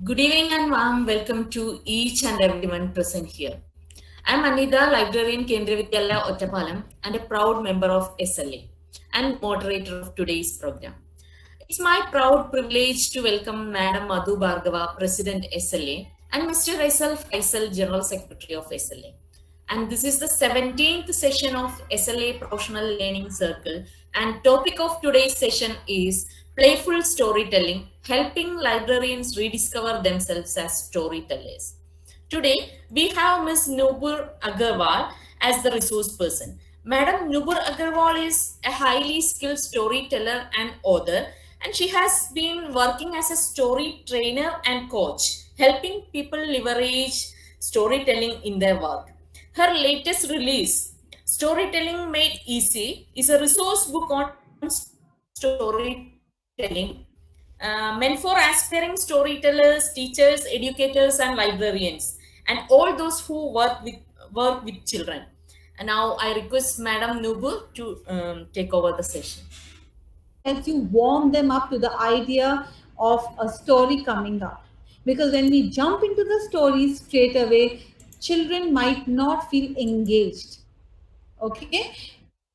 Good evening and warm welcome to each and everyone present here. I'm Anita, librarian Kendriya Vidyalaya Ottapalam and a proud member of SLA and moderator of today's program. It's my proud privilege to welcome Madam Madhu Bhargava, President SLA, and Mr. Faisal, General Secretary of SLA. And this is the 17th session of SLA Professional Learning Circle. And topic of today's session is Playful Storytelling, helping librarians rediscover themselves as storytellers. Today, we have Ms. Nupur Aggarwal as the resource person. Madam Nupur Aggarwal is a highly skilled storyteller and author, and she has been working as a story trainer and coach, helping people leverage storytelling in their work. Her latest release, Storytelling Made Easy, is a resource book on storytelling meant for aspiring storytellers, teachers, educators, and librarians, and all those who work with children. And now I request Madam Nubu to take over the session. Helps you warm them up to the idea of a story coming up. Because when we jump into the story straight away, children might not feel engaged. Okay?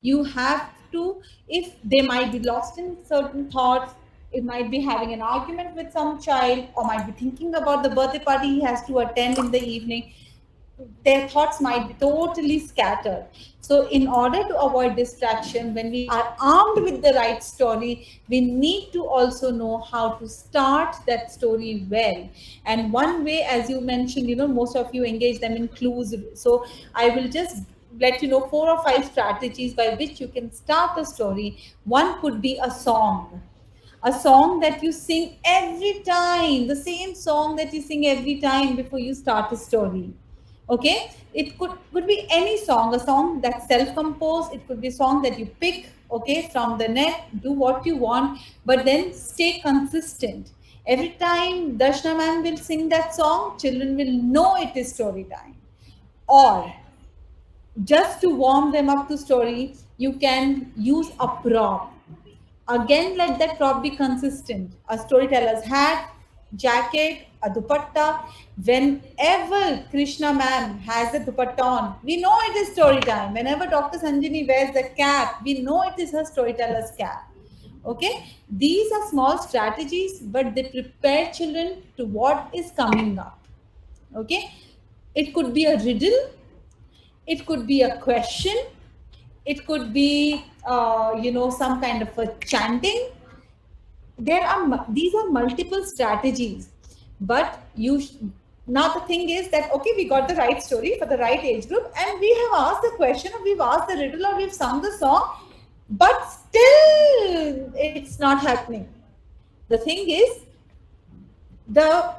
You have to, if they might be lost in certain thoughts, it might be having an argument with some child, or might be thinking about the birthday party he has to attend in the evening, their thoughts might be totally scattered. So, in order to avoid distraction, when we are armed with the right story, we need to also know how to start that story well. And one way, as you mentioned, most of you engage them in clues. So, I will just let you know 4 or 5 strategies by which you can start a story. One could be a song that you sing every time, the same song that you sing every time before you start a story. Okay, it could be any song, a song that's self-composed. It could be a song that you pick, okay, from the net. Do what you want, but then stay consistent. Every time Darshna ma'am will sing that song, children will know it is story time. Or just to warm them up to story, you can use a prop. Again, let that prop be consistent. A storyteller's hat, jacket, a dupatta. Whenever Krishna ma'am has a dupatta on, we know it is story time. Whenever Dr. Sanjini wears the cap, we know it is her storyteller's cap. Okay, these are small strategies, but they prepare children to what is coming up. Okay, it could be a riddle, it could be a question, it could be some kind of a chanting. These are multiple strategies, but now the thing is that, okay, we got the right story for the right age group, and we have asked the question, or we've asked the riddle, or we've sung the song, but still it's not happening. The thing is, the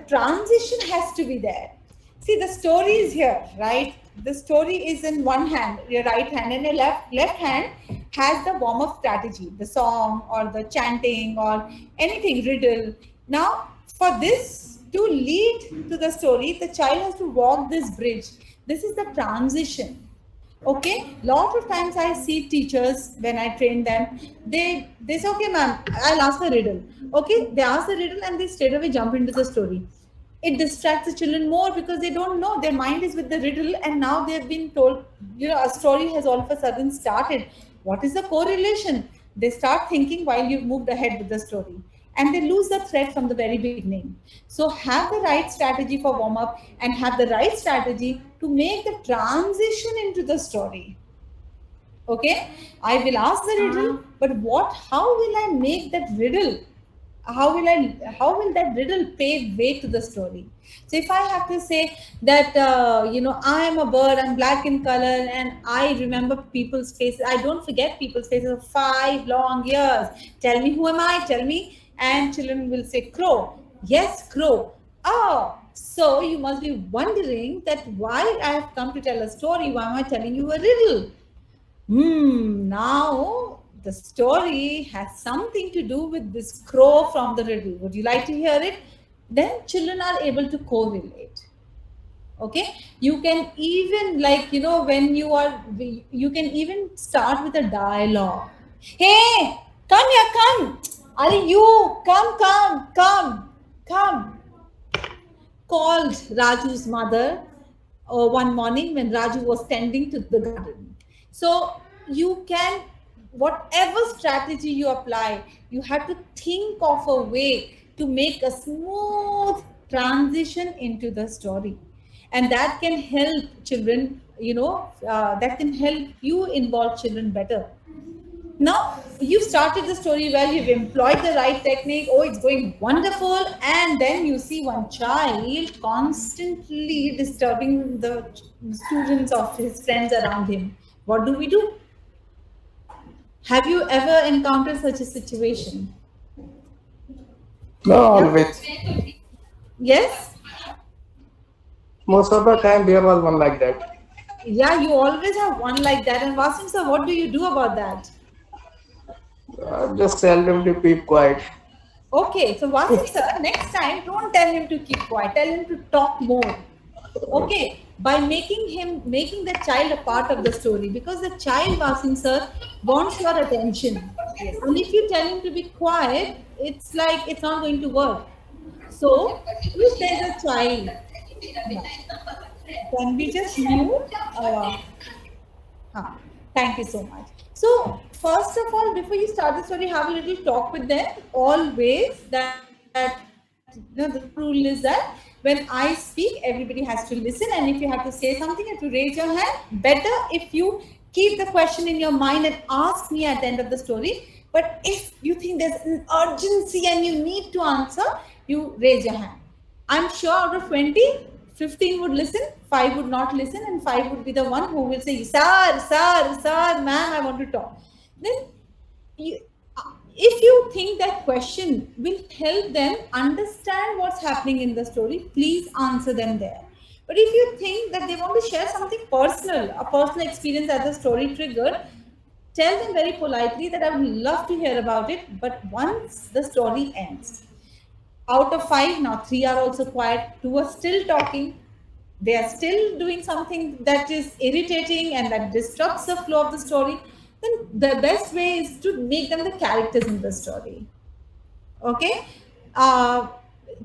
transition has to be there. See, the story is here, right? The story is in one hand, your right hand, and your left hand has the warm up strategy, the song or the chanting or anything, riddle. Now, for this to lead to the story, the child has to walk this bridge. This is the transition. Okay, lot of times I see teachers when I train them, they say, okay ma'am, I'll ask a riddle. Okay, they ask the riddle and they straight away jump into the story. It distracts the children more because they don't know, their mind is with the riddle, and now they've been told, a story has all of a sudden started. What is the correlation? They start thinking while you've moved ahead with the story, and they lose the thread from the very beginning. So have the right strategy for warm up, and have the right strategy to make the transition into the story. Okay, I will ask the riddle, but how will I make that riddle? How will that riddle pave way to the story? So if I have to say that, I am a bird, I'm black in color, and I remember people's faces, I don't forget people's faces of 5 long years. Tell me, who am I? Tell me. And children will say, crow. Yes, crow. Oh, so you must be wondering that why I have come to tell a story. Why am I telling you a riddle? Now the story has something to do with this crow from the riddle. Would you like to hear it? Then children are able to correlate. Okay, you can even, when you can even start with a dialogue. Hey, come here, come. Are you come? Called Raju's mother one morning when Raju was tending to the garden. So you can, whatever strategy you apply, you have to think of a way to make a smooth transition into the story. And that can help children, that can help you involve children better. Now you've started the story well, you've employed the right technique, oh, it's going wonderful, and then you see one child constantly disturbing the students of his friends around him. What do we do? Have you ever encountered such a situation? No, Yeah. always. Yes. Most of the time there was one like that. Yeah, you always have one like that. And Wasim sir, what do you do about that? Just tell them to keep quiet. Okay, so Wasim sir, next time don't tell him to keep quiet, tell him to talk more. Okay, by making the child a part of the story, because the child, Wasim sir, wants your attention. And if you tell him to be quiet, it's like it's not going to work. So if there's a child, yeah, can we just mute? Huh. Thank you so much. So, first of all, before you start the story, have a little talk with them. Always that, the rule is that when I speak, everybody has to listen, and if you have to say something, you have to raise your hand. Better if you keep the question in your mind and ask me at the end of the story. But if you think there's an urgency and you need to answer, you raise your hand. I'm sure out of 20, 15 would listen, 5 would not listen, and 5 would be the one who will say, sir, ma'am, I want to talk. Then, you, if you think that question will help them understand what's happening in the story, please answer them there. But if you think that they want to share something personal, a personal experience as a story trigger, tell them very politely that I would love to hear about it, but once the story ends. Out of 5, now 3 are also quiet, 2 are still talking, they are still doing something that is irritating and that disrupts the flow of the story, then the best way is to make them the characters in the story. Okay. uh,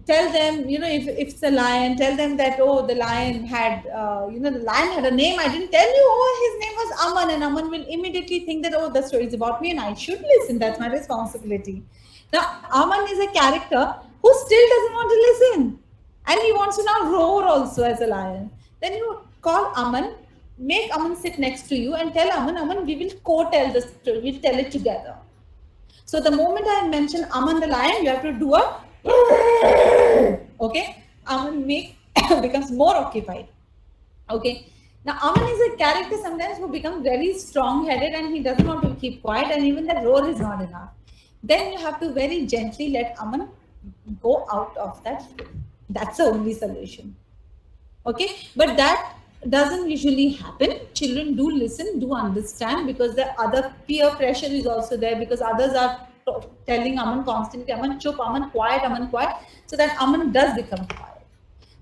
Tell them, if it's a lion, tell them that, oh, the lion had, the lion had a name, I didn't tell you, oh, his name was Aman, and Aman will immediately think that, oh, the story is about me and I should listen, that's my responsibility. Now Aman is a character who still doesn't want to listen, and he wants to now roar also as a lion. Then you call Aman, make Aman sit next to you and tell Aman, we will co-tell the story, we'll tell it together. So the moment I mention Aman the lion, you have to do a okay. Aman becomes more occupied. Okay. Now Aman is a character sometimes who becomes very strong-headed and he doesn't want to keep quiet, and even the roar is not enough. Then you have to very gently let Aman go out of that frame. That's the only solution. Okay, but that doesn't usually happen. Children do listen, do understand, because the other peer pressure is also there, because others are telling Aman constantly, Aman chup, Aman quiet, so that Aman does become quiet.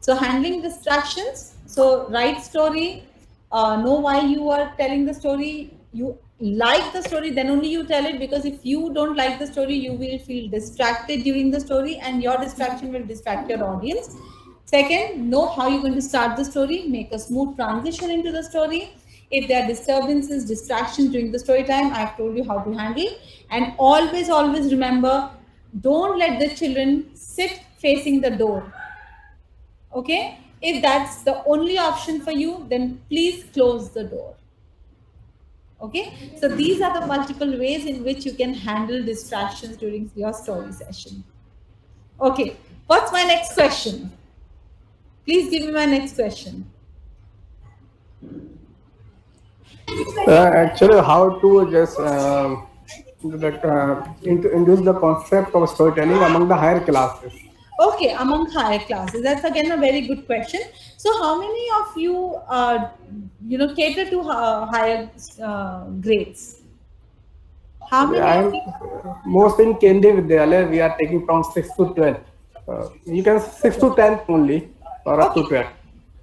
So handling distractions, so write story, know why you are telling the story, you like the story, then only you tell it, because if you don't like the story, you will feel distracted during the story, and your distraction will distract your audience. Second, know how you're going to start the story, make a smooth transition into the story. If there are disturbances, distractions during the story time, I've told you how to handle. And always remember, don't let the children sit facing the door. Okay? If that's the only option for you, then please close the door. Okay? So these are the multiple ways in which you can handle distractions during your story session. Okay, what's my next question? Please give me my next question. Actually, how to just introduce the concept of storytelling among the higher classes. Okay, among higher classes. That's again a very good question. So, how many of you, cater to higher grades? How many of I'm you? most in Kendi Vidyalaya, we are taking from 6 to 12. You can 6 to 10 only, or up to Okay, 12.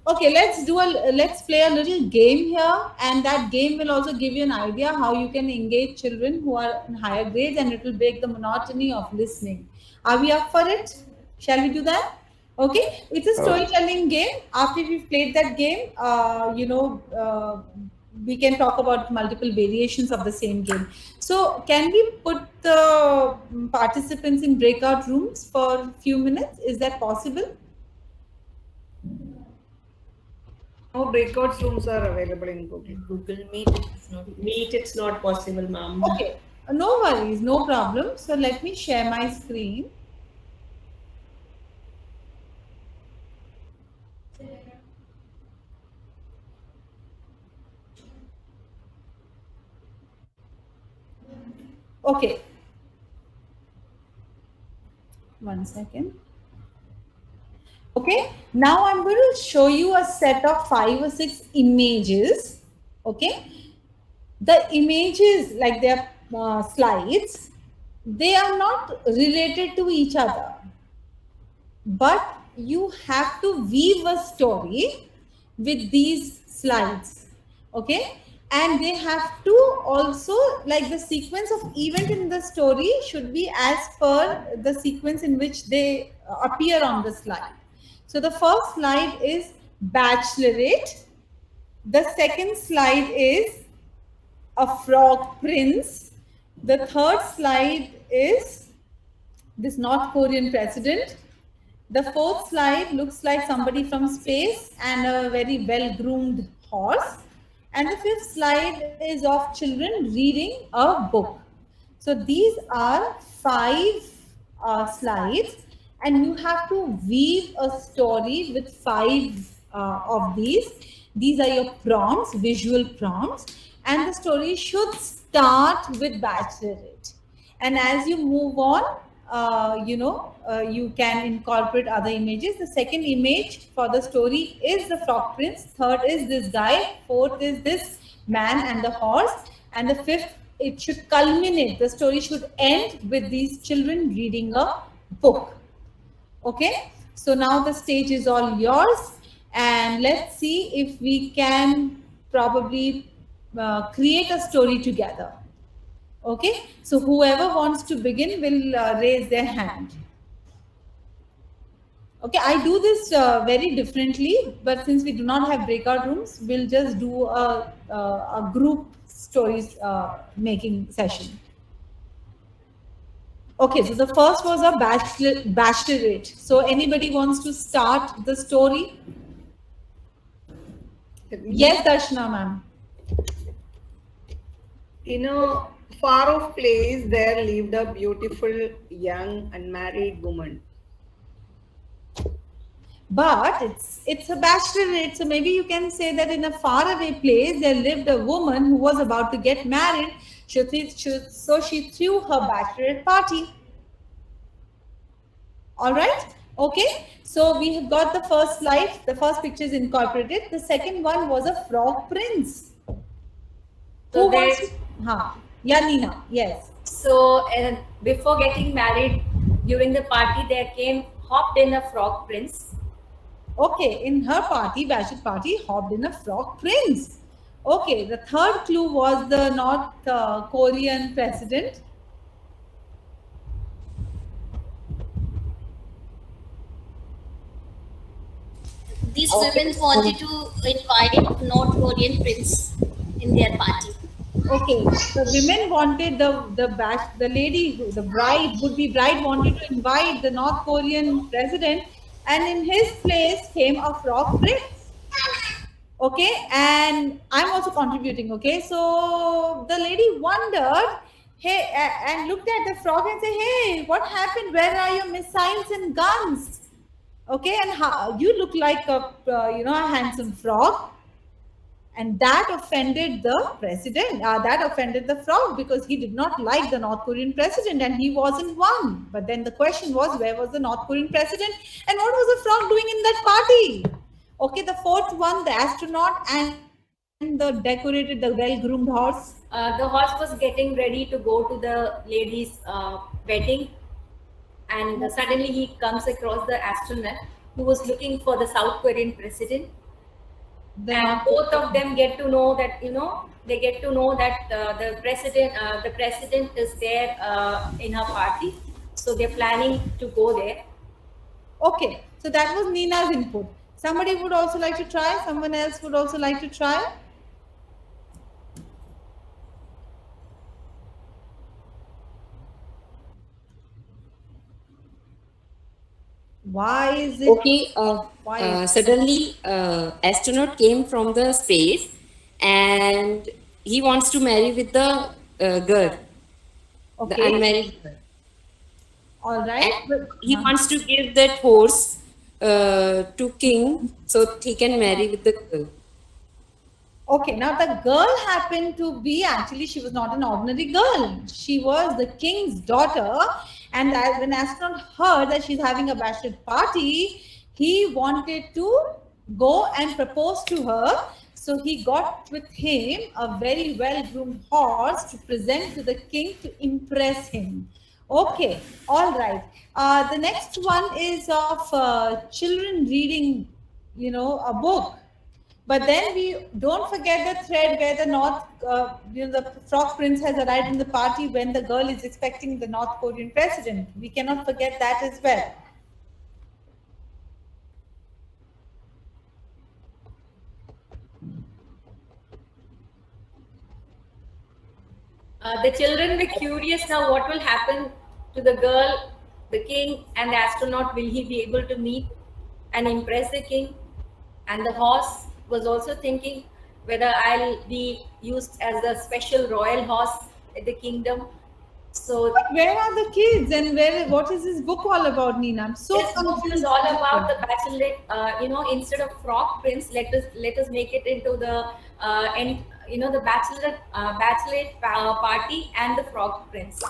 Okay, let's play a little game here, and that game will also give you an idea how you can engage children who are in higher grades, and it will break the monotony of listening. Are we up for it? Shall we do that? Okay, it's a storytelling game. After we've played that game, we can talk about multiple variations of the same game. So, can we put the participants in breakout rooms for a few minutes? Is that possible? No breakout rooms are available in Google. Google Meet is not. Meet, it's not possible, ma'am. Okay, no worries, no problem. So let me share my screen. Okay. One second. Okay, now I'm going to show you a set of 5 or 6 images. Okay, the images, like their slides, they are not related to each other, but you have to weave a story with these slides. Okay, and they have to also, like, the sequence of event in the story should be as per the sequence in which they appear on the slide. So the first slide is bachelorette, the second slide is a frog prince, the third slide is this North Korean president, the fourth slide looks like somebody from space and a very well-groomed horse. And the fifth slide is of children reading a book. So these are 5 slides, and you have to weave a story with 5 of these. These are your prompts, visual prompts, and the story should start with bachelorette. And as you move on, you can incorporate other images. The second image for the story is the frog prince, third is this guy, fourth is this man and the horse, and the fifth, it should culminate, the story should end with these children reading a book. Okay, so now the stage is all yours, and let's see if we can probably create a story together. Okay, so whoever wants to begin will raise their hand. Okay, I do this very differently, but since we do not have breakout rooms, we'll just do a group stories making session. Okay, so the first was a bachelorette. So anybody wants to start the story? Yes, Darshana ma'am. In a far off place, there lived a beautiful young unmarried woman. But it's a bachelorette, so maybe you can say that in a faraway place there lived a woman who was about to get married. So she threw her bachelorette party. All right. Okay. So we have got the first slide. The first picture is incorporated. The second one was a frog prince. So Who wants to? Yeah, Nina. Yes. So before getting married, during the party, there hopped in a frog prince. Okay, in her party, bachelor party, hopped in a frog prince. Okay, the third clue was the North Korean president. These women wanted to invite North Korean prince in their party. Okay, the women wanted the lady, the bride, would-be bride wanted to invite the North Korean president, and in his place came a frog prince. Okay, and I'm also contributing. Okay, so the lady wondered, hey, and looked at the frog and said, hey, what happened? Where are your missiles and guns? Okay, and how you look like a a handsome frog. And that offended the president, that offended the frog, because he did not like the North Korean president and he wasn't one. But then the question was, where was the North Korean president and what was the frog doing in that party? Okay, the fourth one, the astronaut and the decorated, the well-groomed horse. The horse was getting ready to go to the lady's wedding, and suddenly he comes across the astronaut who was looking for the South Korean president. and both of them get to know that they get to know that the president is there in her party, so they're planning to go there. Okay, so that was Nina's input. Somebody would also like to try. Someone else would also like to try. Why is it? Okay, Suddenly, astronaut came from the space and he wants to marry with the girl, the okay, unmarried girl. all right. And he wants to give that horse to king so he can marry with the girl. Okay, now the girl happened to be, actually, she was not an ordinary girl. She was the king's daughter. And when astronaut heard that she's having a bachelor party, he wanted to go and propose to her. So he got with him a very well-groomed horse to present to the king to impress him. Okay, all right. The next one is of children reading, a book. But then we don't forget the thread where the Frog Prince has arrived in the party when the girl is expecting the North Korean president. We cannot forget that as well. The children were curious now what will happen to the girl, the king, and the astronaut. Will he be able to meet and impress the king? And the horse was also thinking whether I'll be used as a special royal horse at the kingdom. So where are the kids and what is this book all about, Nina? I'm so this book is all about the bachelorette. Instead of Frog Prince, let us make it into the the bachelorette party and the Frog Prince.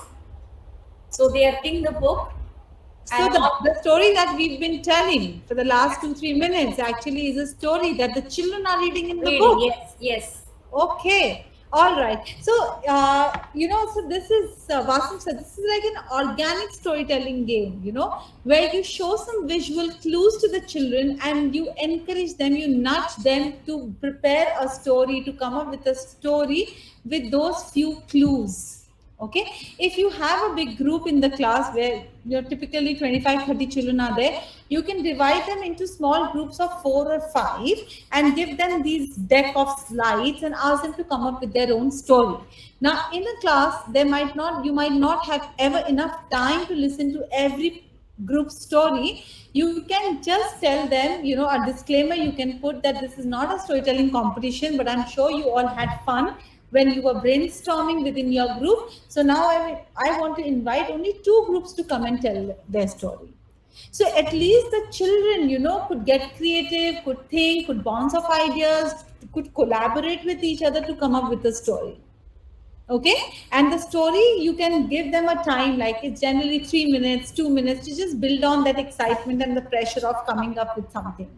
So they are reading the book. So the story that we've been telling for the last 2-3 minutes actually is a story that the children are reading in the book. Yes. Okay. All right. So, so this is, Vasim said, this is like an organic storytelling game, where you show some visual clues to the children and you encourage them, you nudge them to prepare a story, to come up with a story with those few clues. Okay, if you have a big group in the class where typically 25-30 children are there, you can divide them into small groups of 4 or 5 and give them these deck of slides and ask them to come up with their own story. Now in a class, you might not have ever enough time to listen to every group story. You can just tell them, a disclaimer you can put that this is not a storytelling competition, but I'm sure you all had fun when you were brainstorming within your group. So now I want to invite only 2 groups to come and tell their story. So at least the children, could get creative, could think, could bounce off ideas, could collaborate with each other to come up with a story. Okay, and the story, you can give them a time, like it's generally 3 minutes, 2 minutes, to just build on that excitement and the pressure of coming up with something.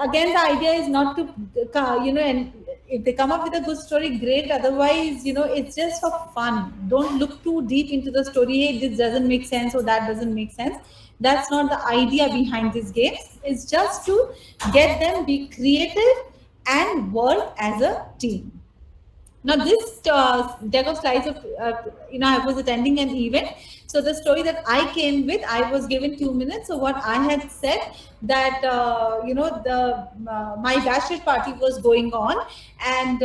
Again, the idea is not to, and if they come up with a good story, great. Otherwise, it's just for fun. Don't look too deep into the story. Hey, this doesn't make sense or that doesn't make sense. That's not the idea behind these games. It's just to get them be creative and work as a team. Now this deck of slides of, I was attending an event. So the story that I came with, I was given 2 minutes. So what I had said that, my bachelor party was going on and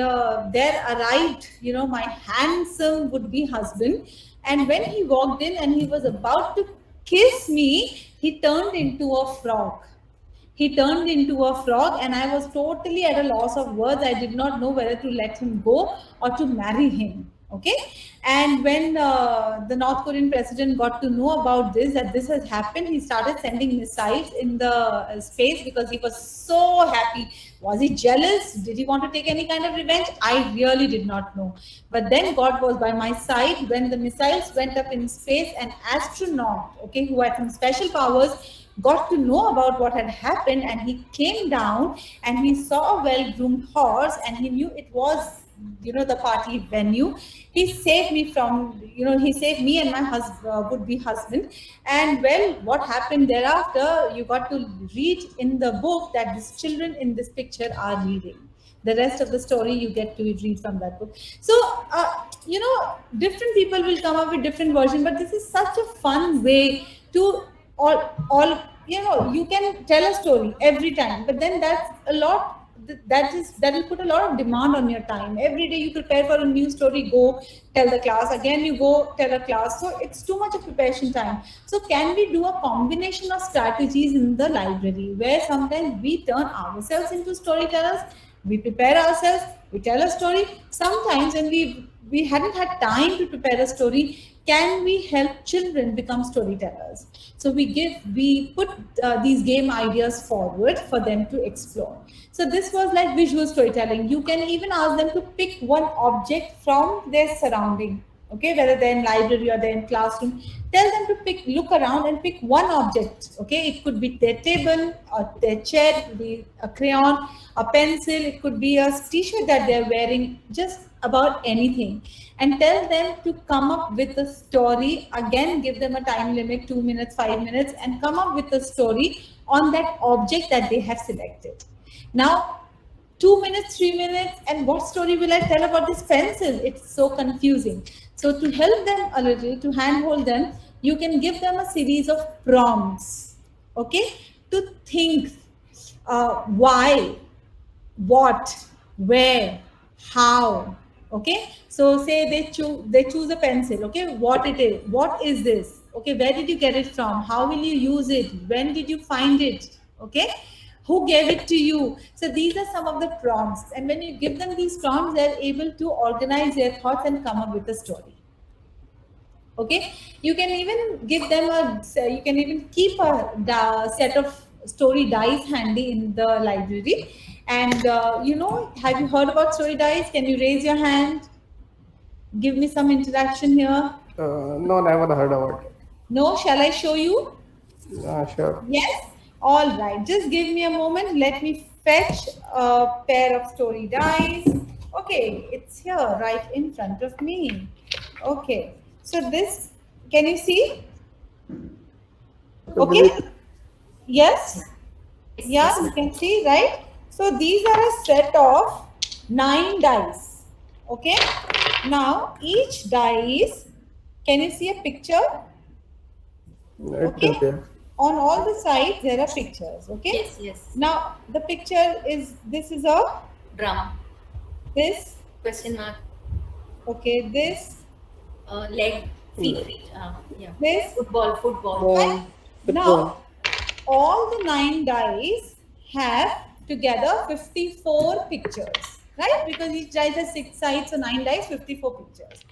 there arrived, my handsome would-be husband. And when he walked in and he was about to kiss me, he turned into a frog. He turned into a frog and I was totally at a loss of words. I did not know whether to let him go or to marry him. Okay. And when the North Korean president got to know about this, that this has happened, he started sending missiles in the space because he was so happy. Was he jealous? Did he want to take any kind of revenge? I really did not know. But then God was by my side when the missiles went up in space. An astronaut, okay, who had some special powers, got to know about what had happened, and he came down and he saw a well-groomed horse and he knew it was, the party venue. He saved me from, he saved me and my would-be husband. And well, what happened thereafter, you got to read in the book that these children in this picture are reading. The rest of the story you get to read from that book. So different people will come up with different versions, but this is such a fun way to all you can tell a story every time, but then that's a lot. That will put a lot of demand on your time. Every day you prepare for a new story, go tell the class, again you go tell a class, so it's too much of preparation time. So can we do a combination of strategies in the library where sometimes we turn ourselves into storytellers, we prepare ourselves, we tell a story. Sometimes when we hadn't had time to prepare a story, can we help children become storytellers? So we put these game ideas forward for them to explore. So this was like visual storytelling. You can even ask them to pick one object from their surrounding, okay, whether they're in library or they're in classroom. Tell them to look around and pick one object, okay. It could be their table or their chair, it could be a crayon, a pencil, it could be a t-shirt that they're wearing, just about anything, and tell them to come up with a story. Again, give them a time limit, 2 minutes, 5 minutes, and come up with a story on that object that they have selected. Now 2 minutes, 3 minutes, and what story will I tell about this pencil? It's so confusing. So to help them a little, to handhold them, you can give them a series of prompts, okay, to think why, what, where, how, okay. So say they choose a pencil, okay, what is this, okay, where did you get it from, how will you use it, when did you find it, okay, who gave it to you. So these are some of the prompts, and when you give them these prompts, they're able to organize their thoughts and come up with a story. Okay, you can even give them you can even keep a set of story dice handy in the library. And have you heard about story dice? Can you raise your hand? Give me some interaction here. No, never heard about it. No, shall I show you? Sure. Yes. All right, just give me a moment. Let me fetch a pair of story dice. Okay, it's here right in front of me. Okay, so this, can you see? Okay, yes, yeah, you can see, right? So these are a set of 9 dice. Okay, now each dice, can you see a picture? Okay. On all the sides there are pictures, okay. Yes. Now the picture is, this is a Drum. this, Question mark. okay, this, Leg. Feet. Yeah. this, Football. right? Now all the 9 dice have together 54 pictures, right? Because each dice has 6 sides, so 9 dice, 54 pictures.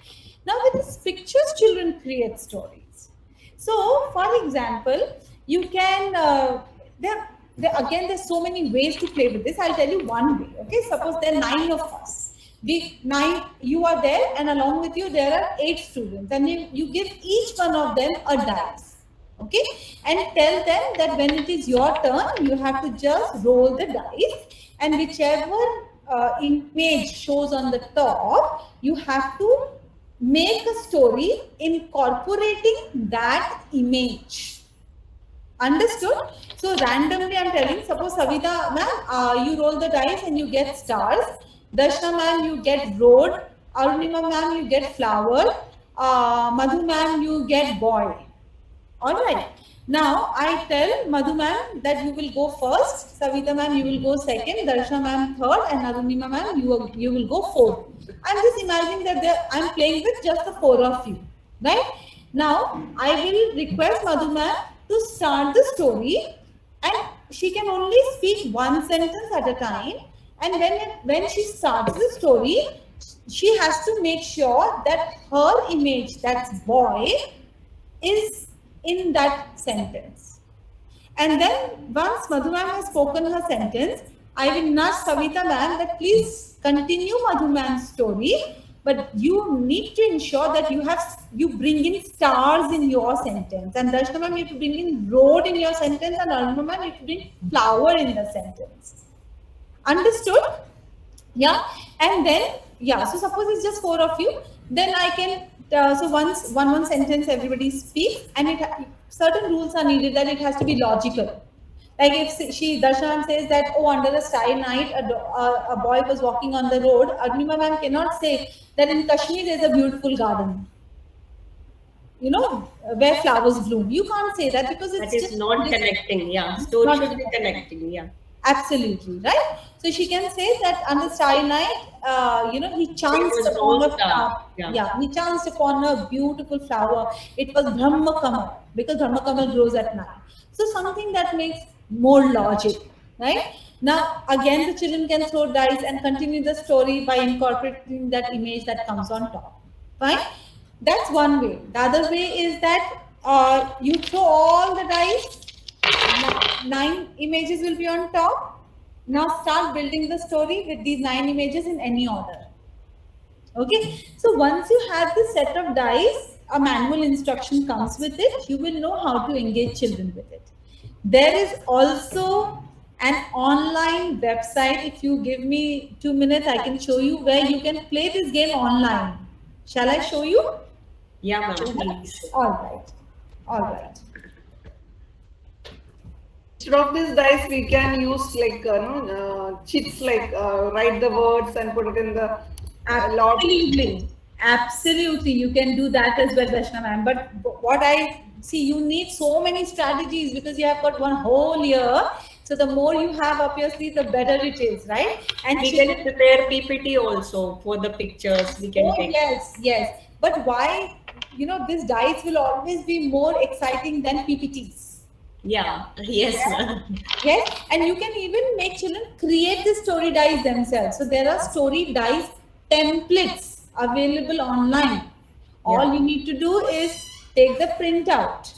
Now with these pictures, children create stories. So for example, you can there's so many ways to play with this. I'll tell you one way, okay. Suppose there are 9 of us, you are there, and along with you there are 8 students, and you give each one of them a dice, okay, and tell them that when it is your turn, you have to just roll the dice, and whichever image shows on the top, you have to make a story incorporating that image. Understood? So randomly I'm telling, suppose Savita ma'am, you roll the dice and you get stars. Darshna ma'am, you get road. Arunima ma'am, you get flower. Madhu ma'am, you get boy. Alright. Now I tell Madhu ma'am that you will go first, Savita ma'am you will go second, Darshna ma'am third, and Arunima ma'am you will go fourth. I'm just imagining that I'm playing with just the 4 of you, right? Now I will request Madhu ma'am to start the story, and she can only speak one sentence at a time, and when she starts the story, she has to make sure that her image, that's boy, is in that sentence. And then once Madhu ma'am has spoken her sentence, I will nudge Savita ma'am that please continue Madhu ma'am's story, but you need to ensure that you bring in stars in your sentence, and Darshna ma'am, you have to bring in road in your sentence, and Arunima ma'am, you have to bring flower in the sentence. Understood? Yeah. And then so suppose it's just 4 of you, then I can so once one sentence everybody speaks, and certain rules are needed, that it has to be logical. Like if she, Darshan ma'am says that, oh, under a starry night, a boy was walking on the road, Arunima ma'am cannot say that in Kashmir there is a beautiful garden, you know, where flowers bloom. You can't say that because it's That is just not this, connecting. Yeah, story not should be connected. connecting. Yeah. Absolutely, right? So she can say that on the starry night, you know, he It chanced was upon a rose flower. star. Yeah. Yeah, he chanced upon a beautiful flower. It was Brahma Kamal, because Brahma Kamal grows at night. So something that makes more logic, right? Now, again, the children can throw dice and continue the story by incorporating that image that comes on top. Fine? That's one way. The other way is that you throw all the dice, 9 images will be on top. Now start building the story with these 9 images in any order. Okay, so once you have this set of dice, a manual instruction comes with it. You will know how to engage children with it. There is also an online website. If you give me 2 minutes, I can show you where you can play this game online. Shall I show you? Yeah, ma'am, please. All right. All right. Instead of this dice, we can use like cheats, like write the words and put it in the lot. Absolutely. Absolutely. You can do that as well, Darshana ma'am. But what I see, you need so many strategies because you have got one whole year. So the more you have up your sleeve, the better it is, right? And We can prepare PPT also for the pictures. We can oh, take. yes, yes. But why, you know, this dice will always be more exciting than PPTs. Yeah. Yes, ma'am. Yes, and you can even make children create the story dice themselves. So there are story dice templates available online. All you need to do is take the printout,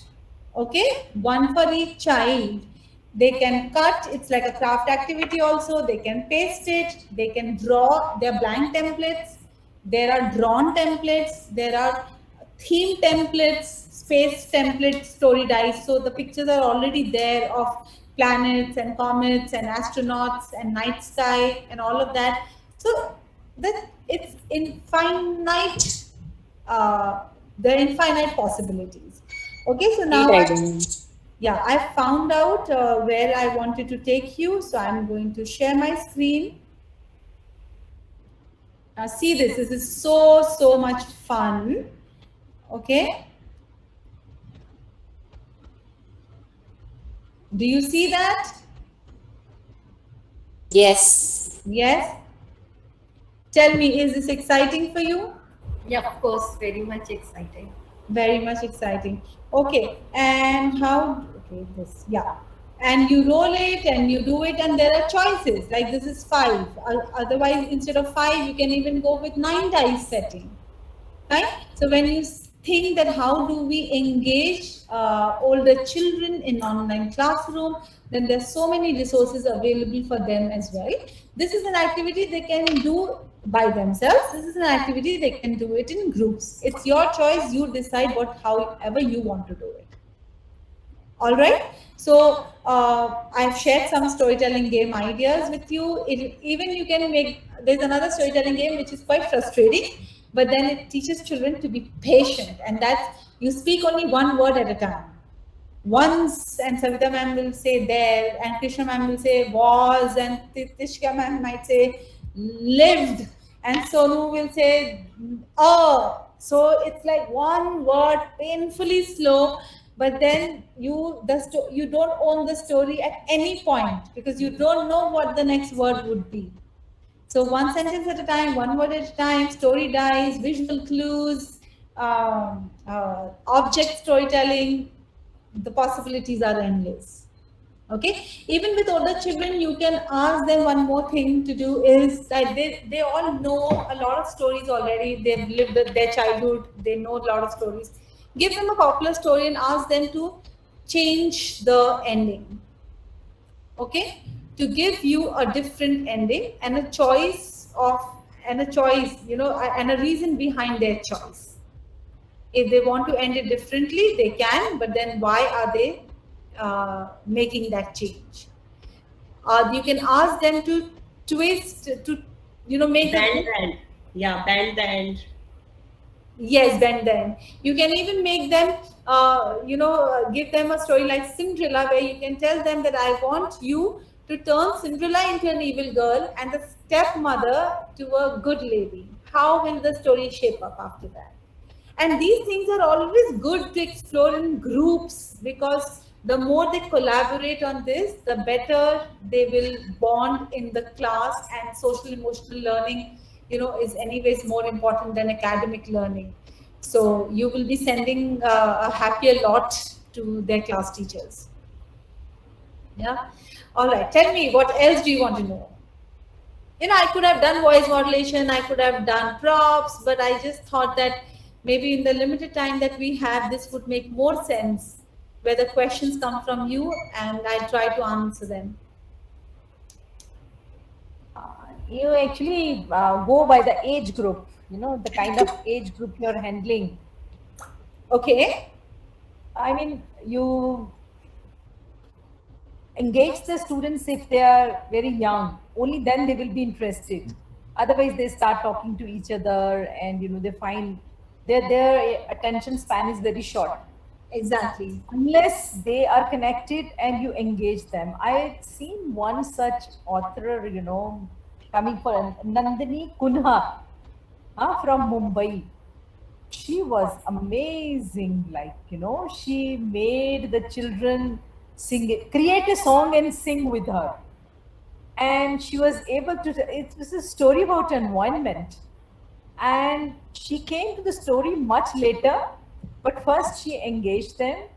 okay, one for each child. They can cut, it's like a craft activity also. They can paste it, they can draw their blank templates. There are drawn templates, there are theme templates, space template story dice. So the pictures are already there of planets and comets and astronauts and night sky and all of that. So that it's infinite, the infinite possibilities. Okay, so now yeah, I found out where I wanted to take you. So I'm going to share my screen. Now see this. This is so much fun. Okay. Do you see that? Yes. Yes. Tell me, is this exciting for you? Yeah, of course, very much exciting. Very much exciting. Okay. And how? Okay, this. Yeah. And you roll it and you do it, and there are choices. Like this is 5. Otherwise, instead of 5, you can even go with 9 dice setting. Right? So when you think that how do we engage older children in online classroom, then there's so many resources available for them as well. This is an activity they can do by themselves. This is an activity they can do it in groups. It's your choice. You decide however you want to do it. All right. So I've shared some storytelling game ideas with you. Even you can make, there's another storytelling game which is quite frustrating, but then it teaches children to be patient, and that's you speak only one word at a time. Once, and Savita ma'am will say there, and Krishna ma'am will say was, and Tishka ma'am might say lived, and Sonu will say oh. So it's like one word, painfully slow. But then you don't own the story at any point because you don't know what the next word would be. So one sentence at a time, one word at a time, story dice, visual clues, object storytelling. The possibilities are endless. Okay. Even with older children, you can ask them one more thing to do is that they all know a lot of stories already. They've lived their childhood. They know a lot of stories. Give them a popular story and ask them to change the ending. Okay, to give you a different ending and a choice, and a reason behind their choice. If they want to end it differently, they can, but then why are they making that change? You can ask them to twist, to make bend the end. Yeah, bend the end. Yes, Ben 10. You can even make them, give them a story like Cinderella, where you can tell them that I want you to turn Cinderella into an evil girl and the stepmother to a good lady. How will the story shape up after that? And these things are always good to explore in groups, because the more they collaborate on this, the better they will bond in the class. And social emotional learning, is anyways more important than academic learning. So you will be sending a happier lot to their class teachers. Yeah. All right. Tell me, what else do you want to know? I could have done voice modulation, I could have done props, but I just thought that maybe in the limited time that we have, this would make more sense, where the questions come from you and I try to answer them. You actually go by the age group, the kind of age group you're handling. Okay. I mean, you engage the students if they are very young, only then they will be interested. Otherwise, they start talking to each other, and they find their attention span is very short. Exactly. Unless they are connected and you engage them. I've seen one such author, coming for Nandini Kunha from Mumbai. She was amazing. She made the children create a song and sing with her. And she was able to, it was a story about environment. And she came to the story much later, but first she engaged them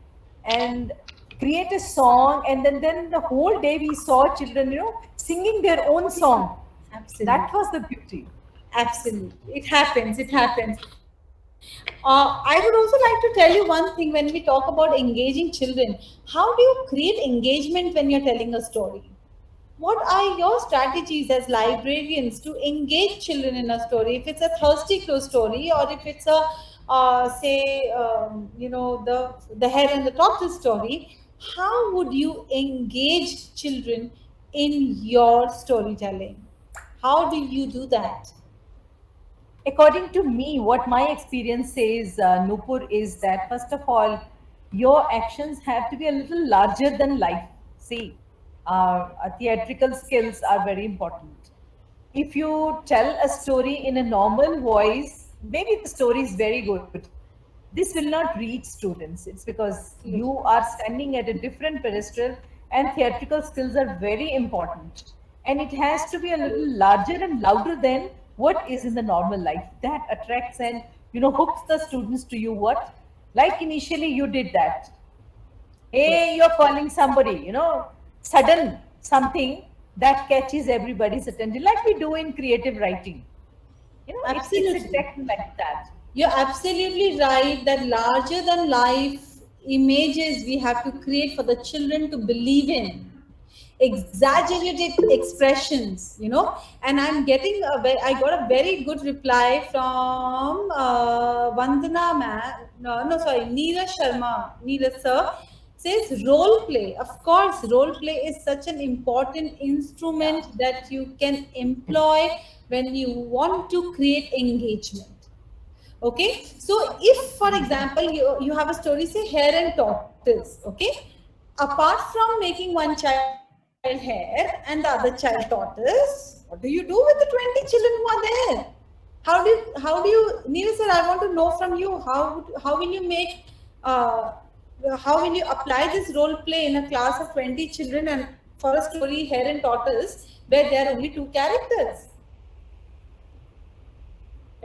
and create a song, and then the whole day we saw children, singing their own song. Absolutely. That was the beauty. Absolutely. It happens. It happens. I would also like to tell you one thing when we talk about engaging children. How do you create engagement when you're telling a story? What are your strategies as librarians to engage children in a story? If it's a thirsty crow story, or if it's a, the hare and the tortoise story, how would you engage children in your storytelling? How do you do that? According to me, what my experience says, Nupur, is that first of all, your actions have to be a little larger than life. See, theatrical skills are very important. If you tell a story in a normal voice, maybe the story is very good. This will not reach students. It's because you are standing at a different pedestal, and theatrical skills are very important. And it has to be a little larger and louder than what is in the normal life. That attracts and hooks the students to you. What? Like initially you did that. Hey, you're calling somebody, sudden something that catches everybody's attention, like we do in creative writing. Absolutely. It's exactly like that. You're absolutely right that larger than life images we have to create for the children to believe in. Exaggerated expressions, and I got a very good reply from Vandana Neeraj Sharma. Neeraj sir says role play. Of course, role play is such an important instrument that you can employ when you want to create engagement. Okay, so if, for example, you have a story, say hare and tortoise. Okay, apart from making one child hare and the other child tortoise, what do you do with the 20 children who are there? How do you, Neeraj sir, I want to know from you, how will you make how will you apply this role play in a class of 20 children and for a story hare and tortoise where there are only two characters?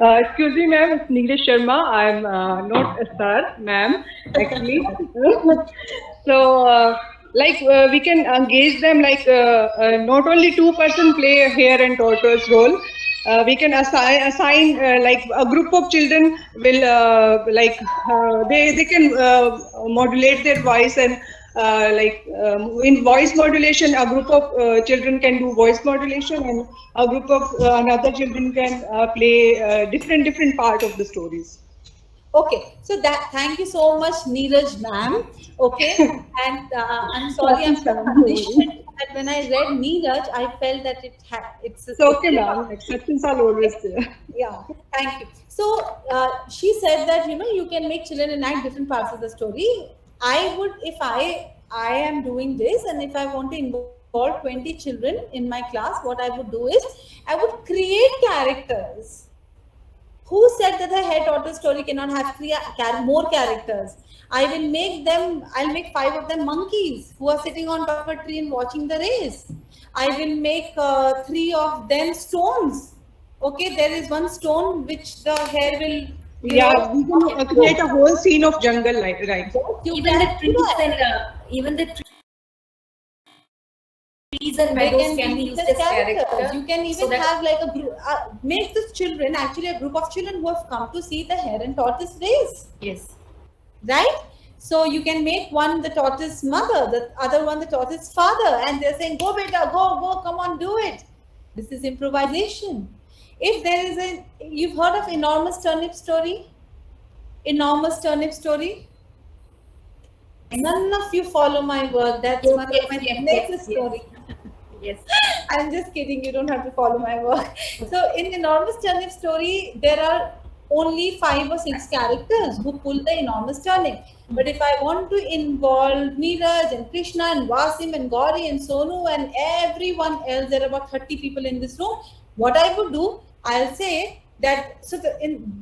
Excuse me, ma'am, it's Neeraj Sharma. I'm not a star, ma'am, actually. So, we can engage them not only two-person play a hare and tortoise role. We can assign a group of children will they can modulate their voice, and in voice modulation, a group of children can do voice modulation, and a group of another children can play different part of the stories. Okay, so thank you so much, Neeraj ma'am. Okay, and I'm sorry I'm that when I read Neeraj, I felt that it's okay, ma'am. Exceptions are always there. Yeah, thank you. So she said that you can make children enact different parts of the story. I would, if I am doing this, and if I want to involve 20 children in my class, what I would do is I would create characters. Who said that the head daughter story cannot have more characters? I'll make 5 of them monkeys who are sitting on top of a tree and watching the race. I will make 3 of them stones. Okay, there is one stone which the hare will. Yeah, we can create a whole scene of jungle, right? Even the trees and trees and meadows can be used as characters. You can even have like a group, make the children actually a group of children who have come to see the hare and tortoise race. Yes. Right? So you can make one the tortoise mother, the other one the tortoise father, and they're saying, "Go, beta, go, come on, do it." This is improvisation. If there is you've heard of enormous turnip story? Enormous turnip story? None of you follow my work. That's one of my next story. Yes. I'm just kidding. You don't have to follow my work. So in enormous turnip story, there are only 5 or 6 characters who pull the enormous turnip. But if I want to involve Neeraj and Krishna and Wasim and Gauri and Sonu and everyone else, there are about 30 people in this room. What I would do, I'll say that,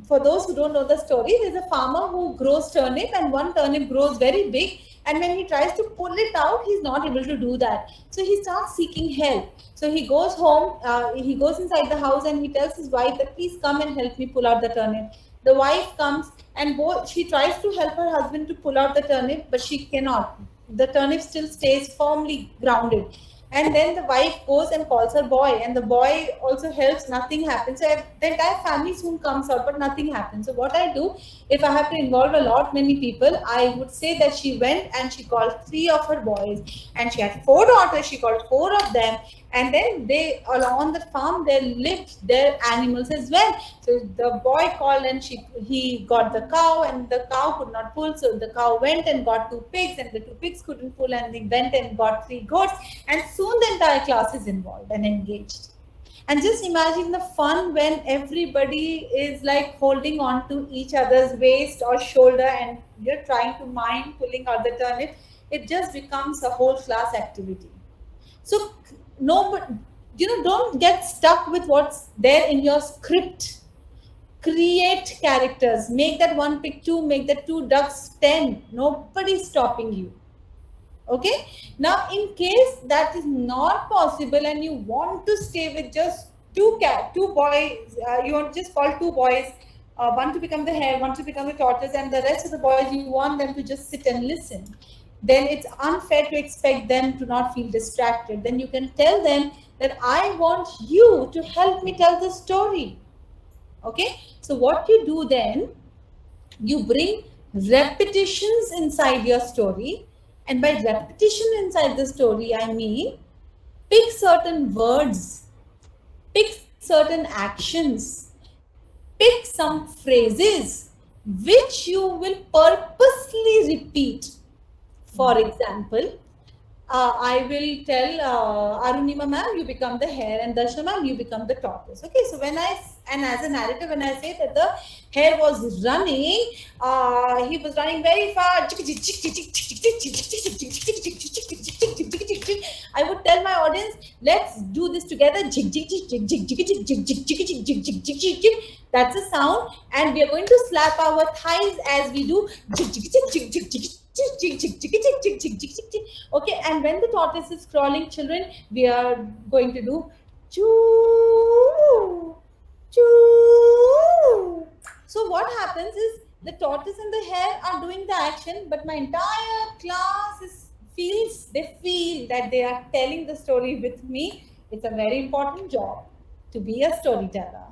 for those who don't know the story, there's a farmer who grows turnip, and one turnip grows very big, and when he tries to pull it out, he's not able to do that. So he starts seeking help. So he goes home, he goes inside the house, and he tells his wife that, "Please come and help me pull out the turnip." The wife comes, and she tries to help her husband to pull out the turnip, but she cannot. The turnip still stays firmly grounded. And then the wife goes and calls her boy, and the boy also helps. Nothing happens. So the entire family soon comes out, but nothing happens. So what I do, if I have to involve many people, I would say that she went and she called 3 of her boys, and she had 4 daughters. She called 4 of them, and then they, on the farm, they lived their animals as well. So the boy called, and he got the cow, and the cow could not pull. So the cow went and got 2 pigs, and the 2 pigs couldn't pull, and they went and got 3 goats, and soon the entire class is involved and engaged. And just imagine the fun when everybody is like holding on to each other's waist or shoulder, and you're trying to mime pulling out the turnip. It just becomes a whole class activity. So don't get stuck with what's there in your script. Create characters. Make that 1 pig 2, make that 2 ducks 10. Nobody's stopping you. Okay. Now, in case that is not possible and you want to stay with just 2 boys, you want to just call 2 boys, one to become the hare, one to become the tortoise, and the rest of the boys, you want them to just sit and listen. Then it's unfair to expect them to not feel distracted. Then you can tell them that I want you to help me tell the story. Okay. So what you do then, you bring repetitions inside your story. And by repetition inside the story, I mean, pick certain words, pick certain actions, pick some phrases which you will purposely repeat. For example, I will tell Arunima ma'am, you become the hare, and Darshana ma'am, you become the tortoise. Okay, so as a narrator, when I say that the hare was running, he was running very far. I would tell my audience, let's do this together. That's a sound, and we are going to slap our thighs as we do. Okay, and when the tortoise is crawling, children, we are going to do choo, choo. So what happens is the tortoise and the hare are doing the action, but my entire class they feel that they are telling the story with me. It's a very important job to be a storyteller.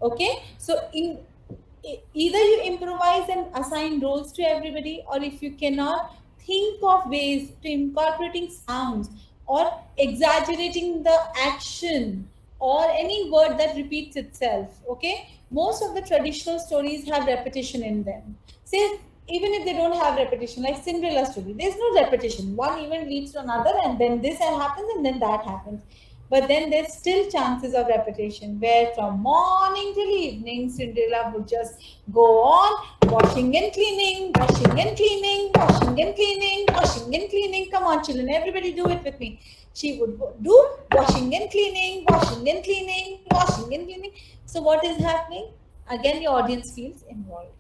Okay, so either you improvise and assign roles to everybody, or if you cannot, think of ways to incorporating sounds or exaggerating the action or any word that repeats itself. Okay, most of the traditional stories have repetition in them. Say even if they don't have repetition, like Cinderella story, there's no repetition. One event leads to another, and then this happens, and then that happens. But then there's still chances of repetition, where from morning till evening, Cinderella would just go on washing and cleaning, washing and cleaning, washing and cleaning, washing and cleaning. Come on, children, everybody do it with me. She would do washing and cleaning, washing and cleaning, washing and cleaning. So what is happening? Again, your audience feels involved.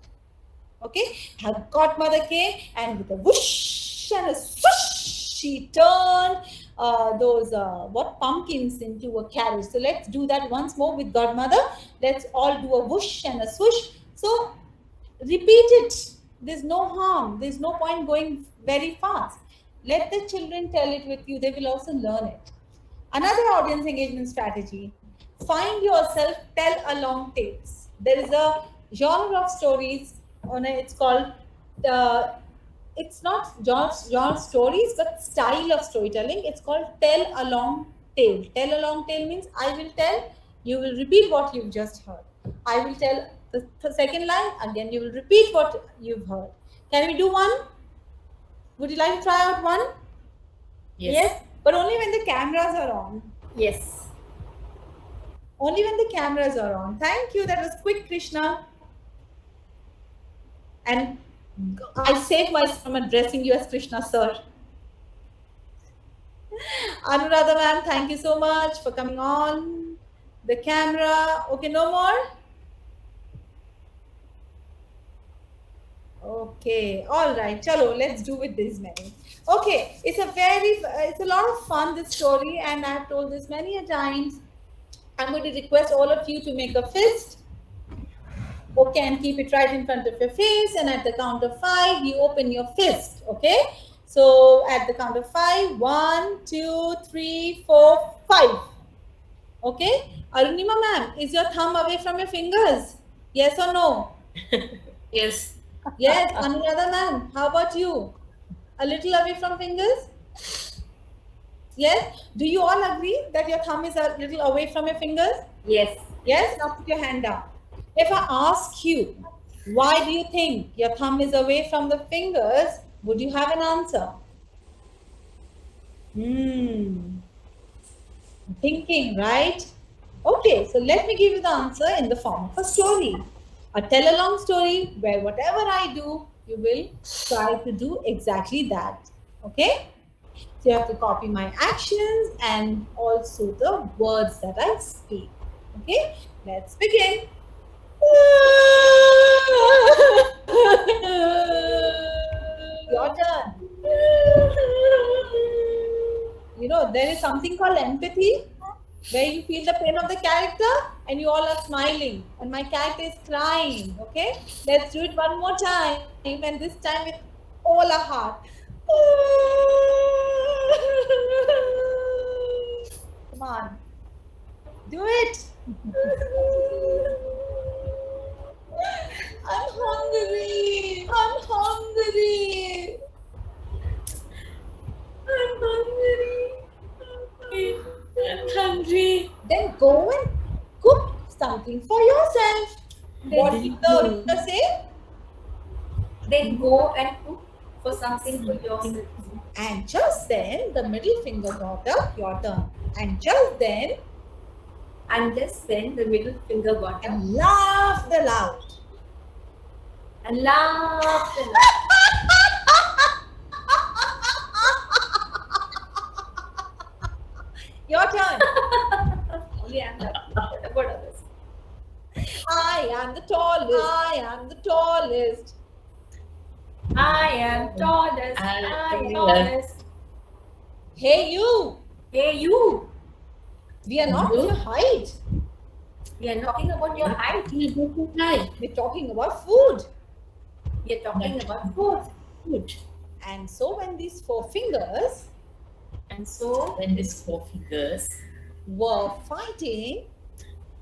Okay, her godmother came, and with a whoosh and a swoosh, she turned those pumpkins into a carriage. So let's do that once more with godmother. Let's all do a whoosh and a swoosh. So repeat it. There's no harm. There's no point going very fast. Let the children tell it with you. They will also learn it. Another audience engagement strategy: find yourself tell along tales. There is a genre of stories. It's called it's not genre stories, but style of storytelling. It's called tell along tale. Tell along tale means I will tell, you will repeat what you've just heard. I will tell the second line, again you will repeat what you've heard. Can we do one? Would you like to try out one? Yes, but only when the cameras are on. Yes. Only when the cameras are on. Thank you. That was quick, Krishna. And I saved myself from addressing you as Krishna, sir. Anuradha ma'am, thank you so much for coming on the camera. Okay, no more? Okay, all right. Chalo, let's do with this many. Okay, it's a lot of fun, this story, and I've told this many a times. I'm going to request all of you to make a fist. Okay, and keep it right in front of your face, and at the count of 5, you open your fist. Okay, so at the count of 5, 1, 2, 3, 4, 5. Okay, Arunima ma'am, is your thumb away from your fingers? Yes or no? Yes. Yes. Anuradha ma'am, how about you? A little away from fingers? Yes. Do you all agree that your thumb is a little away from your fingers? Yes. Yes. Now put your hand down. If I ask you, why do you think your thumb is away from the fingers, would you have an answer? Thinking, right? Okay, so let me give you the answer in the form of a story. A tell-along story where whatever I do, you will try to do exactly that. Okay? So you have to copy my actions and also the words that I speak. Okay? Let's begin. Your turn. You know, there is something called empathy, where you feel the pain of the character and you all are smiling and my character is crying. Okay, let's do it one more time, and this time with all our heart. Come on, do it. I'm hungry. I'm hungry. I'm hungry. I'm hungry. Then go and cook something for yourself. What did the teacher say? Then go and cook for something for yourself. And just then the middle finger got up. Your turn. And just then the middle finger got up and laughed aloud. and laughed and laughed. Your turn. Only I'm laughing. What about others? I am the tallest. I am the tallest. I am tallest. I am tallest. Hey you. Hey you. We are not your height. We are talking about your height. We're talking about food. We are talking about food. And so when these 4 fingers And so when these 4 fingers were fighting,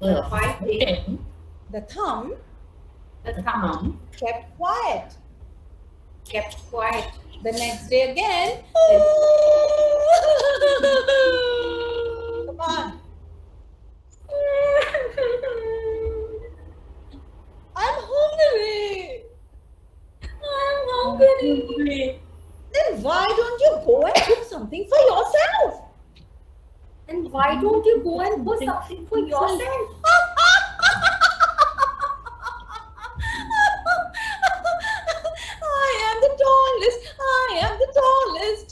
were fighting, the thumb The thumb kept quiet. kept quiet. The next day again. Come on. I'm hungry. I'm why don't you go and put something for yourself? I am the tallest. I am the tallest.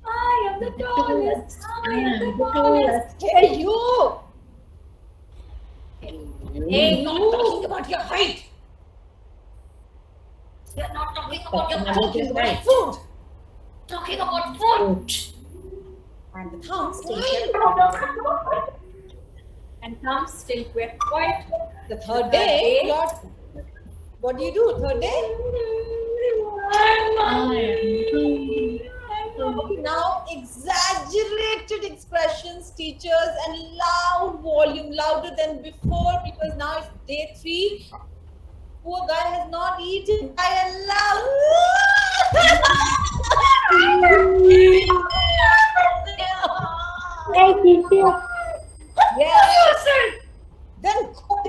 I am the tallest. I am the tallest. Hey, you! Hey, Not talking about your height. you're not talking about your Talking about food. talking about food. And the thumb stays there. And Tom still quite quiet. The third day, what do you do? Third day? Now exaggerated expressions, teachers, and loud volume, louder than before, because now it's day 3. Poor guy has not eaten. I allow. Yes. Then cook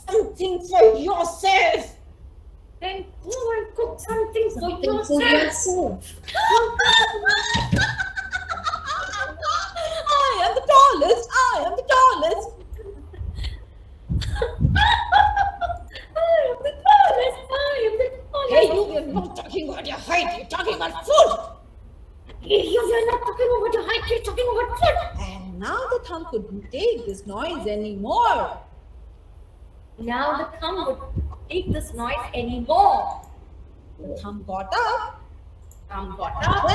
something for yourself. Then go and cook something for yourself. I am the tallest. I am the tallest. I am the tallest. I am the tallest. Hey, you are not talking about your height. You're talking about food. You're not talking about your height. You're talking about food. And now the thumb couldn't take this noise anymore. Now the thumb would take this noise anymore. The thumb got up. Thumb got up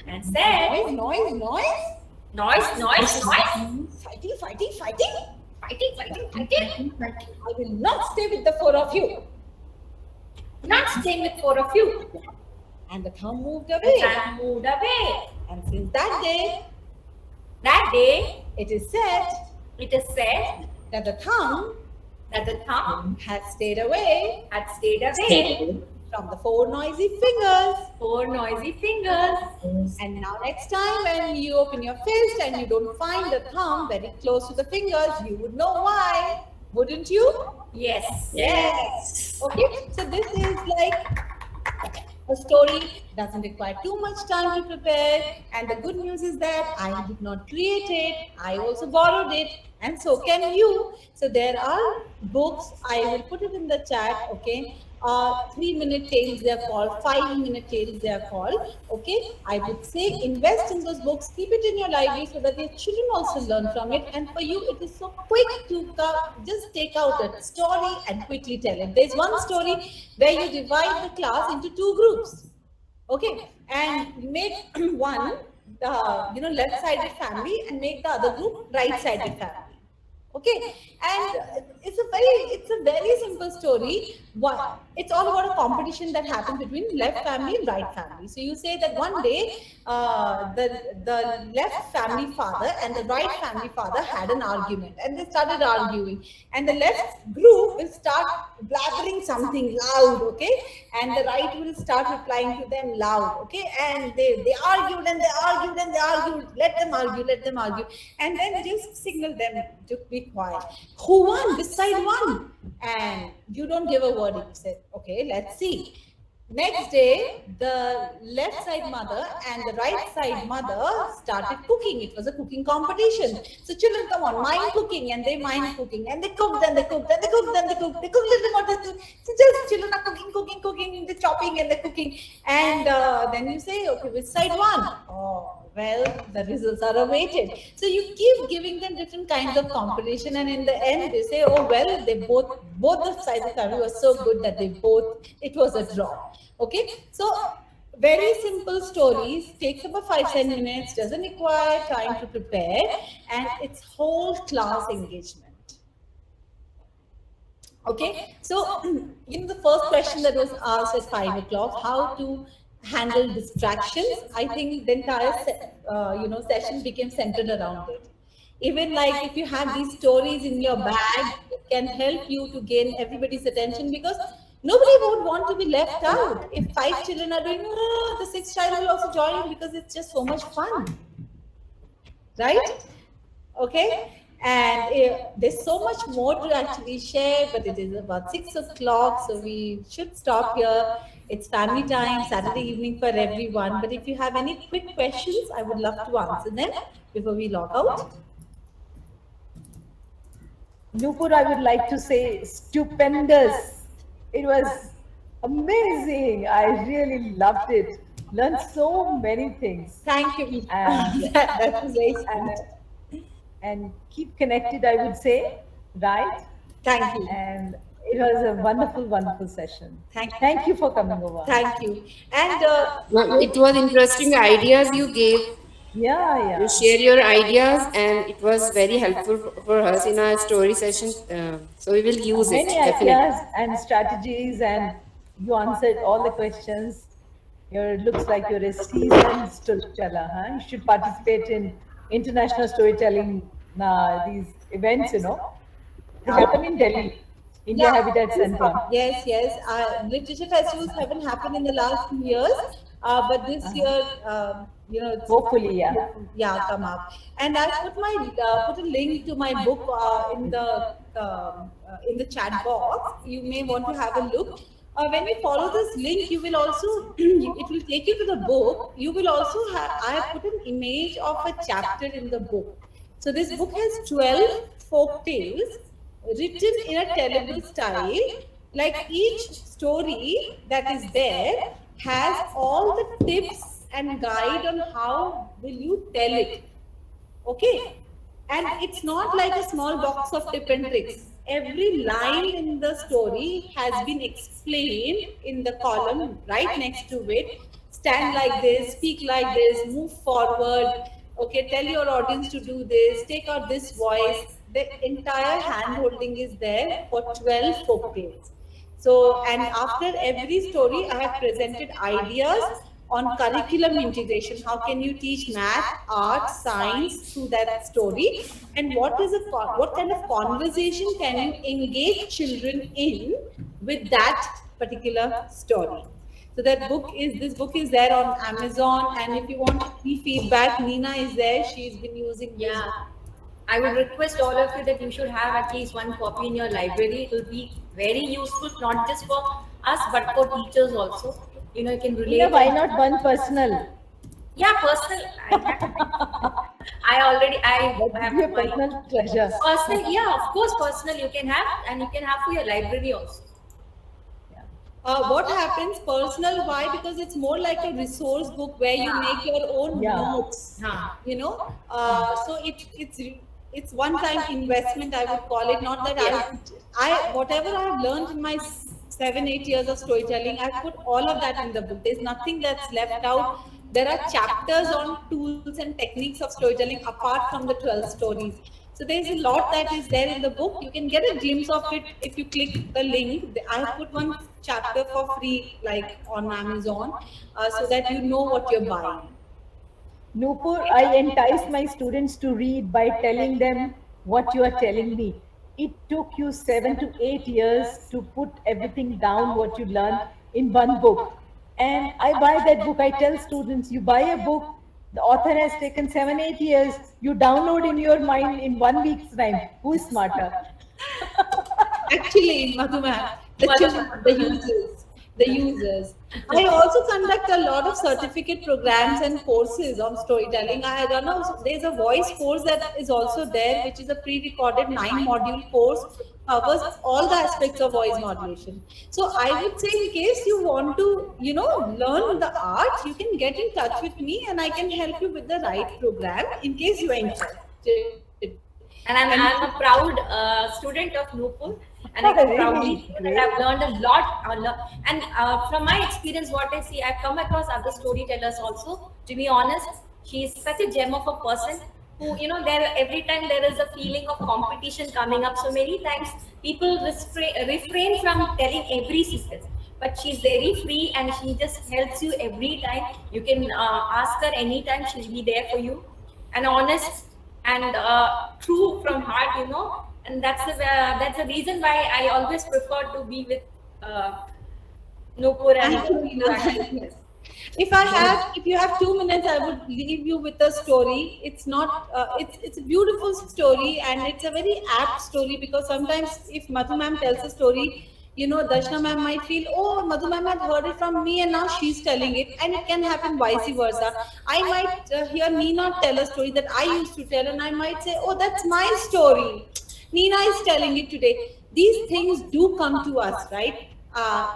and said, Noise. noise. Fighting. Fighting. I will not stay with the 4 of you. Not staying with 4 of you. And the thumb moved The away. thumb moved away. And since that day, it is said that the thumb that the thumb had stayed away had stayed away from the 4 noisy fingers. 4 noisy fingers. And now next time when you open your fist and you don't find the thumb very close to the fingers, you would know why, wouldn't you? Yes. Okay, so this is like a story, doesn't require too much time to prepare, and the good news is that I did not create it, I also borrowed it, and so can you. So there are books, I will put it in the chat, okay. 3-minute tales they are called, 5-minute tales they are called, okay. I would say invest in those books, keep it in your library so that your children also learn from it, and for you it is so quick to just take out a story and quickly tell it. There's one story where you divide the class into 2 groups, okay, and you make one left-sided family and make the other group right-sided family. Okay, and it's a very simple story. It's all about a competition that happened between left family and right family. So you say that one day the left family father and the right family father had an argument, and they started arguing, and the left group will start blabbering something loud, okay, and the right will start replying to them loud, okay, and they argued and they argued and they argued. Let them argue, and then just signal them to be quiet. Who won? This side won. And you don't give a word. You say, okay, let's see. Next day, the left side mother and the right side mother started cooking. It was a cooking competition. So children, come on, mind cooking, and they mind cooking, and they cooked and they cooked and they cooked and they cooked. They cooked little more. So just children are cooking, the chopping and the cooking. And then you say, okay, which side won? Oh, well, the results are awaited. So you keep giving them different kinds of competition, and in the end, they say, oh, well, they both the sides of the family were so good that it was a draw. Okay, so very simple stories, takes about 5-10 minutes, doesn't require time to prepare, and it's whole class engagement. Okay, so the first question that was asked at 5 o'clock, how to handle distractions. I think the entire session became centered around it. Even like if you have these stories in your bag, it can help you to gain everybody's attention, because nobody would want to be left out. If 5 children are doing, the 6th child will also join, because it's just so much fun, right? Okay, and there's so much more to actually share, but it is about 6 o'clock, so we should stop here. It's family time, Saturday evening for everyone. But if you have any quick questions, I would love to answer them before we log out. Nupur, I would like to say stupendous. It was amazing. I really loved it. Learned so many things. Thank you, Meeta. And, That was very and, sweet. and keep connected, I would say, right? Thank you. And it was a wonderful, wonderful session. Thank you. Thank you for coming over. Thank you. And It was interesting ideas you gave. Yeah, You yeah. share your ideas, and it was very helpful for us in our story session. So we will use it Many definitely. ideas and strategies, and you answered all the questions. It looks like you're a seasoned storyteller, huh? You should participate in international storytelling, these events, They happen in Delhi, India Habitat Center. Yes, yes. Literature festivals haven't happened in the last 2 years, but this year, it's Hopefully, yeah. come up. And I put a link to my book in the chat box. You may want to have a look. When you follow this link, you will also it will take you to the book. You will also have I have put an image of a chapter in the book. So this book has 12 folk tales written in a tellable style. Like each story that is there has all the tips and guide on how will you tell it. Okay, and it's not like a small box of tip and tricks. Every line in the story has been explained in the column right next to it. Stand like this, speak like this, move forward. Okay, tell your audience to do this, take out this voice. The entire hand holding is there for 12 folk tales. So, and after every story, I have presented ideas on curriculum integration. How can you teach math, art, science through that story? And what kind of conversation can you engage children in with that particular story? So this book is there on Amazon. And if you want any feedback, Nina is there. She's been using this. Yeah. I would request all of you that you should have at least one copy in your library. It will be very useful, not just for us, but for teachers also. You can relate. Why not one personal? Yeah, personal. I have Your my personal treasure. personal. Yeah, of course, personal you can have, and you can have for your library also. What happens personal? Why? Because it's more like a resource book where you make your own notes. So it's one-time investment, I would call it. Not that I whatever I have learned in my 7-8 years of storytelling, I've put all of that in the book. There's nothing that's left out. There are chapters on tools and techniques of storytelling apart from the 12 stories. So there's a lot that is there in the book. You can get a glimpse of it if you click the link. I have put one chapter for free, like on Amazon, so that you know what you're buying. Nupur, I entice my students to read by telling them what you are telling me. It took you 7 to 8 years to put everything down what you learned in one book. And I buy that book. I tell students, you buy a book, the author has taken 7-8 years, you download in your mind in 1 week's time. Who is smarter? Actually, Madhu ma'am, the users. I also conduct a lot of certificate programs and courses on storytelling. There's a voice course that is also there, which is a pre-recorded 9-module course, covers all the aspects of voice modulation. So I would say, in case you want to, learn the art, you can get in touch with me and I can help you with the right program in case you are interested. And I'm a proud student of Nupur, and I can proudly say that I've learned a lot. And from my experience, what I see, I've come across other storytellers also. To be honest, she is such a gem of a person who, every time there is a feeling of competition coming up. So many times people refrain from telling every secret. But she's very free and she just helps you every time. You can ask her anytime, she'll be there for you. And honest and true from heart, and that's the reason why I always prefer to be with Nupur and If you have 2 minutes, I would leave you with a story. It's not, it's a beautiful story and it's a very apt story, because sometimes if Madhu ma'am tells a story, Darshana ma'am might feel, oh, Madhu ma'am had heard it from me and now she's telling it, and it can happen vice versa. I might hear Neena tell a story that I used to tell, and I might say, oh, that's my story. Neena is telling it today. These things do come to us, right?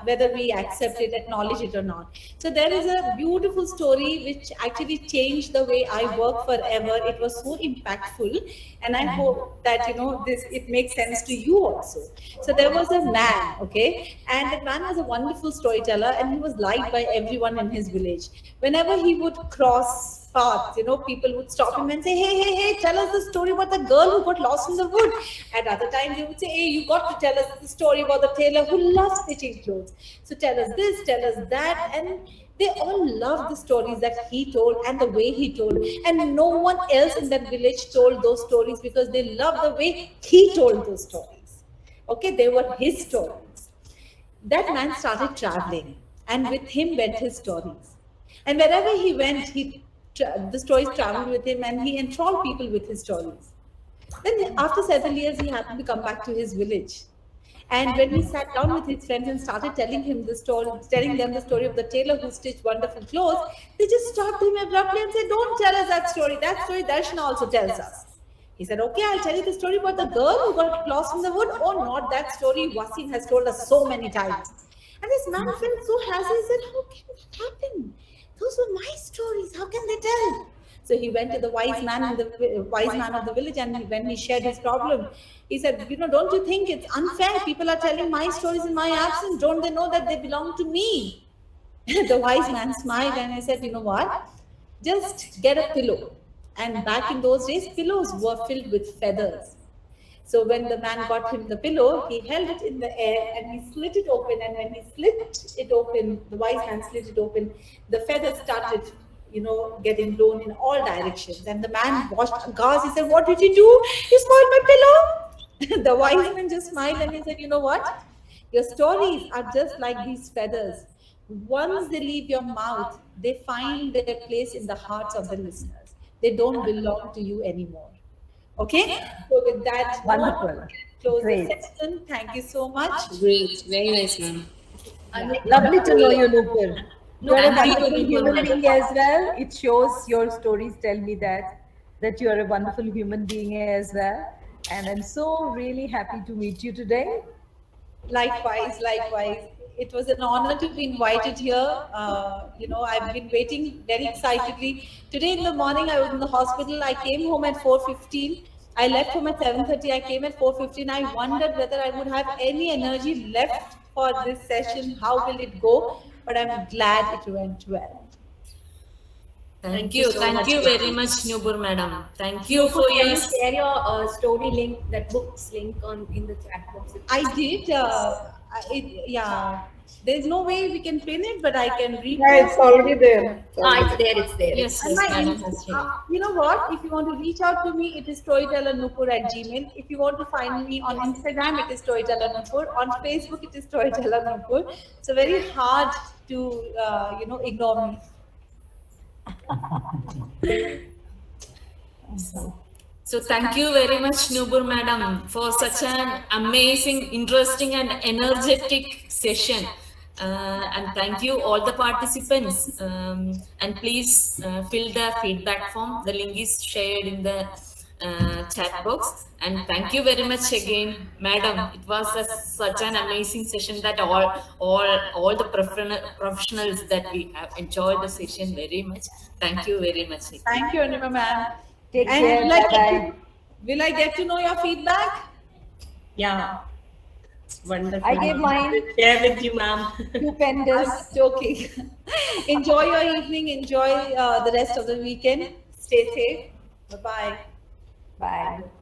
Whether we accept it, acknowledge it or not. So there is a beautiful story which actually changed the way I work forever. It was so impactful, and I hope that this it makes sense to you also. So there was a man, okay, and that man was a wonderful storyteller, and he was liked by everyone in his village. Whenever he would cross paths, people would stop him and say, hey, hey, hey, tell us the story about the girl who got lost in the wood. At other times, they would say, hey, you got to tell us the story about the tailor who loves stitching clothes. So tell us this, tell us that. And they all loved the stories that he told and the way he told. And no one else in that village told those stories because they loved the way he told those stories. Okay, they were his stories. That man started traveling, and with him went his stories. And wherever he went, the stories traveled with him, and he enthralled people with his stories. Then, after several years, he happened to come back to his village. And when he sat down with his friends and started telling them the story of the tailor who stitched wonderful clothes, they just stopped him abruptly and said, "Don't tell us that story. That story Darshana also tells us." He said, "Okay, I'll tell you the story about the girl who got lost in the wood." "Oh, not that story. Wasim has told us so many times." And this man felt so happy. He said, "How can that happen? Those were my stories. How can they tell?" So he went to the wise man of the village, and when he shared his problem, he said, "Don't you think it's unfair? People are telling my stories in my absence. Don't they know that they belong to me?" The wise man smiled and he said, "You know what? Just get a pillow." And back in those days, pillows were filled with feathers. So when the man got him the pillow, he held it in the air and he slit it open. And when he slit it open, the wise man slit it open, the feathers started, getting blown in all directions. And the man watched aghast. He said, "What did you do? You spoiled my pillow." The wise man just smiled and he said, "You know what? Your stories are just like these feathers. Once they leave your mouth, they find their place in the hearts of the listeners. They don't belong to you anymore." Okay? So with that, Wonderful. close the Great. session. Thank you so much. Great. Very nice, ma'am. Lovely to know you, Nupur. You are a Thank you, wonderful Nupur, human madam. being as well. It shows your stories tell me that you are a wonderful human being as well. And I'm so really happy to meet you today. Likewise, likewise. It was an honor to be invited here. I've been waiting very excitedly. Today in the morning, I was in the hospital. I came home at 4:15. I left home at 7:30. I came at 4:15. I wondered whether I would have any energy left for this session. How will it go? But I'm glad it went well. Thank you. Thank you very much, Nupur madam. Thank you for Can your... you share your story link, that book's link in the chat box? I did. Yeah. There's no way we can pin it, but I can read. Yeah, it's already there. It's there. It's there. Yes, And yes, my madam has shared. you know what? If you want to reach out to me, it is storytellernupur@gmail. If you want to find me on Instagram, it is storytellernupur. On Facebook, it is storytellernupur. So very hard to ignore me. So thank you very much, Nupur madam, for such an amazing, interesting and energetic session. And thank you all the participants. And please fill the feedback form. The link is shared in the chat box. And thank you very much again, madam. It was such an amazing session that all the professionals that we have enjoyed the session very much. Thank you very much. Thank you, Anima ma'am. Take And care. Bye-bye. will I get to know your feedback? Yeah, wonderful. I gave mine. Share with you, ma'am. Stupendous. I'm joking. Enjoy your evening. Enjoy the rest of the weekend. Stay safe. Bye-bye. Bye.